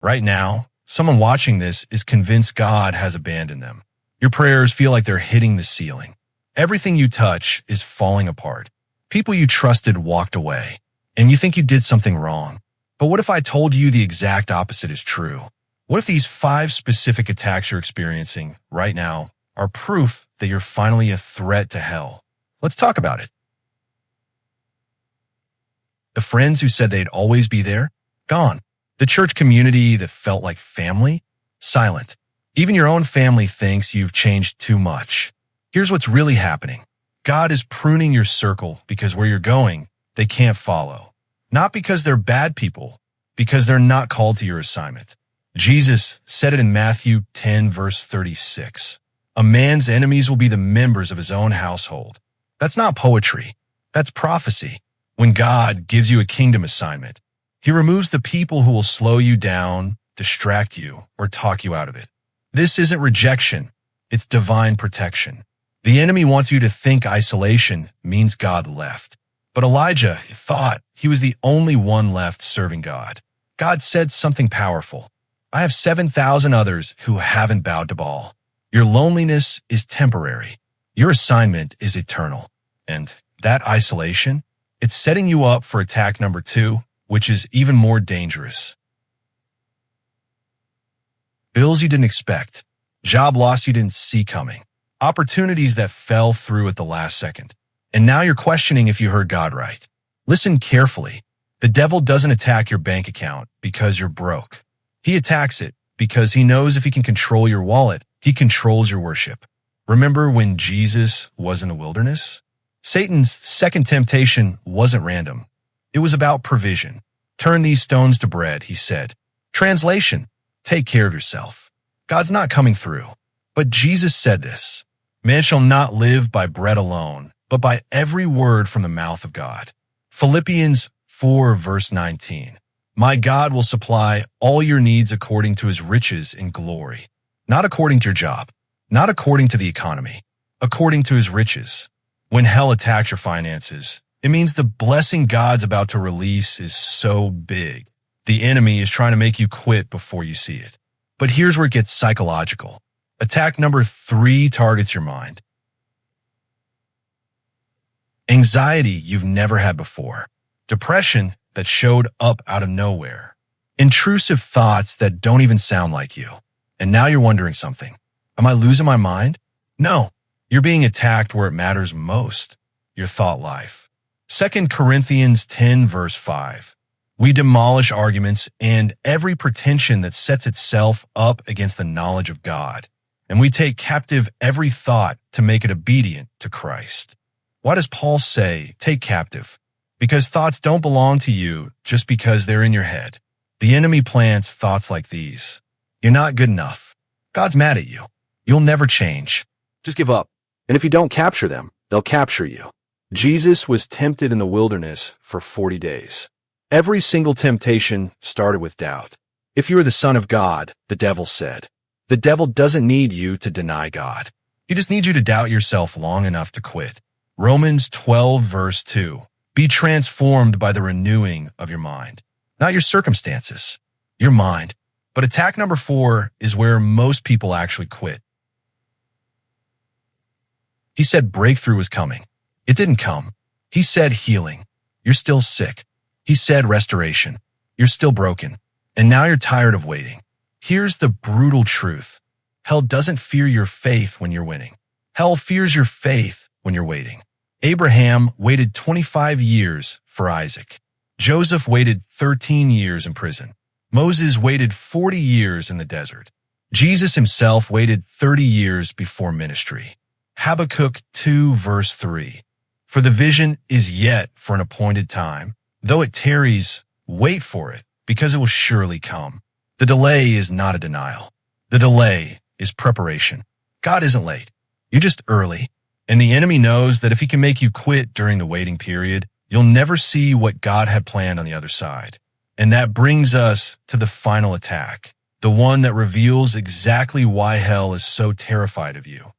Right now, someone watching this is convinced God has abandoned them. Your prayers feel like they're hitting the ceiling. Everything you touch is falling apart. People you trusted walked away, and you think you did something wrong. But what if I told you the exact opposite is true? What if these 5 specific attacks you're experiencing right now are proof that you're finally a threat to hell? Let's talk about it. The friends who said they'd always be there? Gone. The church community that felt like family? Silent. Even your own family thinks you've changed too much. Here's what's really happening. God is pruning your circle because where you're going, they can't follow. Not because they're bad people, because they're not called to your assignment. Jesus said it in Matthew 10, verse 36. A man's enemies will be the members of his own household. That's not poetry. That's prophecy. When God gives you a kingdom assignment, he removes the people who will slow you down, distract you, or talk you out of it. This isn't rejection. It's divine protection. The enemy wants you to think isolation means God left. But Elijah thought he was the only one left serving God. God said something powerful. I have 7,000 others who haven't bowed to Baal. Your loneliness is temporary. Your assignment is eternal. And that isolation, it's setting you up for attack number 2, which is even more dangerous. Bills you didn't expect. Job loss you didn't see coming. Opportunities that fell through at the last second. And now you're questioning if you heard God right. Listen carefully. The devil doesn't attack your bank account because you're broke. He attacks it because he knows if he can control your wallet, he controls your worship. Remember when Jesus was in the wilderness? Satan's second temptation wasn't random. It was about provision. Turn these stones to bread, he said. Translation, take care of yourself. God's not coming through. But Jesus said this, man shall not live by bread alone, but by every word from the mouth of God. Philippians 4, verse 19. My God will supply all your needs according to his riches in glory. Not according to your job, not according to the economy, according to his riches. When hell attacks your finances, it means the blessing God's about to release is so big. The enemy is trying to make you quit before you see it. But here's where it gets psychological. Attack number 3 targets your mind. Anxiety you've never had before. Depression that showed up out of nowhere. Intrusive thoughts that don't even sound like you. And now you're wondering something. Am I losing my mind? No. You're being attacked where it matters most. Your thought life. 2 Corinthians 10, verse 5. We demolish arguments and every pretension that sets itself up against the knowledge of God. And we take captive every thought to make it obedient to Christ. Why does Paul say, take captive? Because thoughts don't belong to you just because they're in your head. The enemy plants thoughts like these. You're not good enough. God's mad at you. You'll never change. Just give up. And if you don't capture them, they'll capture you. Jesus was tempted in the wilderness for 40 days. Every single temptation started with doubt. If you are the Son of God, the devil said. The devil doesn't need you to deny God. He just needs you to doubt yourself long enough to quit. Romans 12, verse 2. Be transformed by the renewing of your mind. Not your circumstances, your mind. But attack number 4 is where most people actually quit. He said breakthrough was coming. It didn't come. He said healing. You're still sick. He said restoration. You're still broken. And now you're tired of waiting. Here's the brutal truth. Hell doesn't fear your faith when you're winning. Hell fears your faith when you're waiting. Abraham waited 25 years for Isaac. Joseph waited 13 years in prison. Moses waited 40 years in the desert. Jesus himself waited 30 years before ministry. Habakkuk 2, verse 3. For the vision is yet for an appointed time. Though it tarries, wait for it, because it will surely come. The delay is not a denial. The delay is preparation. God isn't late. You're just early. And the enemy knows that if he can make you quit during the waiting period, you'll never see what God had planned on the other side. And that brings us to the final attack, the one that reveals exactly why hell is so terrified of you.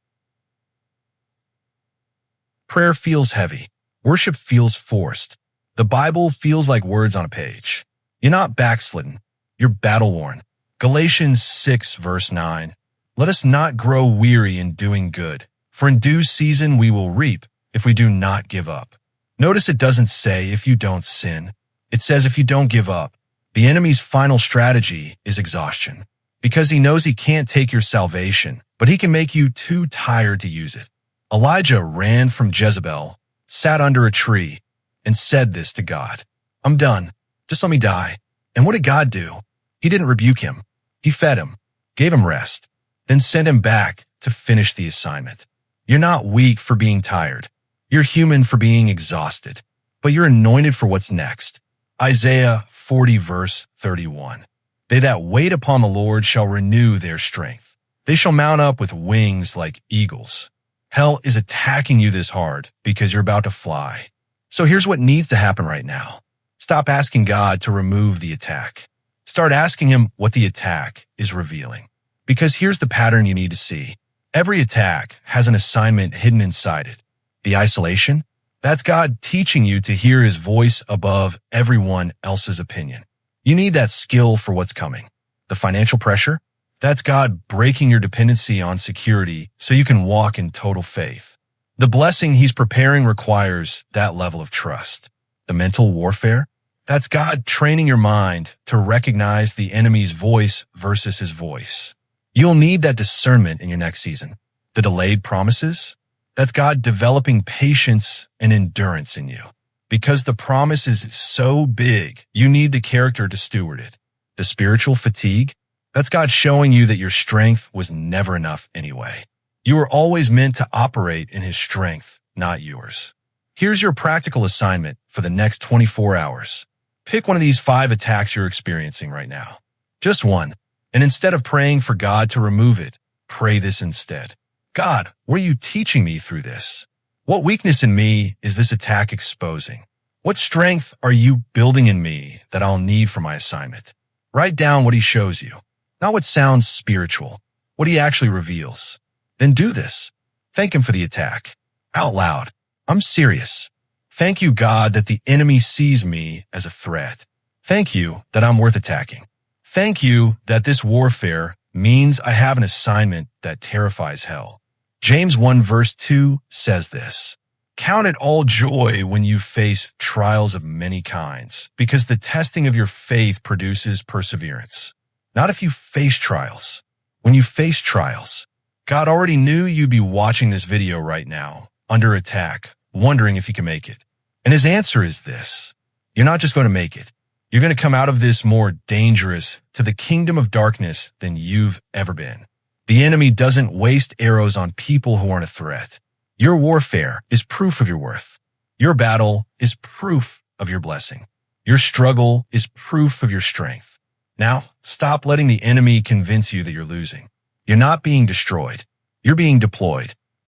Prayer feels heavy. Worship feels forced. The Bible feels like words on a page. You're not backslidden. You're battle-worn. Galatians 6 verse 9. Let us not grow weary in doing good, for in due season we will reap if we do not give up. Notice it doesn't say if you don't sin. It says if you don't give up. The enemy's final strategy is exhaustion, because he knows he can't take your salvation, but he can make you too tired to use it. Elijah ran from Jezebel, sat under a tree, and said this to God. I'm done. Just let me die. And what did God do? He didn't rebuke him. He fed him, gave him rest, then sent him back to finish the assignment. You're not weak for being tired. You're human for being exhausted, but you're anointed for what's next. Isaiah 40 verse 31. They that wait upon the Lord shall renew their strength. They shall mount up with wings like eagles. Hell is attacking you this hard because you're about to fly. So here's what needs to happen right now. Stop asking God to remove the attack. Start asking him what the attack is revealing. Because here's the pattern you need to see. Every attack has an assignment hidden inside it. The isolation, that's God teaching you to hear his voice above everyone else's opinion. You need that skill for what's coming. The financial pressure, that's God breaking your dependency on security so you can walk in total faith. The blessing he's preparing requires that level of trust. The mental warfare, that's God training your mind to recognize the enemy's voice versus his voice. You'll need that discernment in your next season. The delayed promises, that's God developing patience and endurance in you. Because the promise is so big, you need the character to steward it. The spiritual fatigue, that's God showing you that your strength was never enough anyway. You were always meant to operate in his strength, not yours. Here's your practical assignment for the next 24 hours. Pick one of these 5 attacks you're experiencing right now. Just one. And instead of praying for God to remove it, pray this instead. God, what are you teaching me through this? What weakness in me is this attack exposing? What strength are you building in me that I'll need for my assignment? Write down what he shows you, not what sounds spiritual, what he actually reveals. Then do this. Thank him for the attack. Out loud. I'm serious. Thank you, God, that the enemy sees me as a threat. Thank you that I'm worth attacking. Thank you that this warfare means I have an assignment that terrifies hell. James 1 verse 2 says this. Count it all joy when you face trials of many kinds, because the testing of your faith produces perseverance. Not if you face trials. When you face trials, God already knew you'd be watching this video right now, under attack, wondering if you can make it. And his answer is this. You're not just going to make it. You're going to come out of this more dangerous to the kingdom of darkness than you've ever been. The enemy doesn't waste arrows on people who aren't a threat. Your warfare is proof of your worth. Your battle is proof of your blessing. Your struggle is proof of your strength. Now, stop letting the enemy convince you that you're losing. You're not being destroyed. You're being deployed.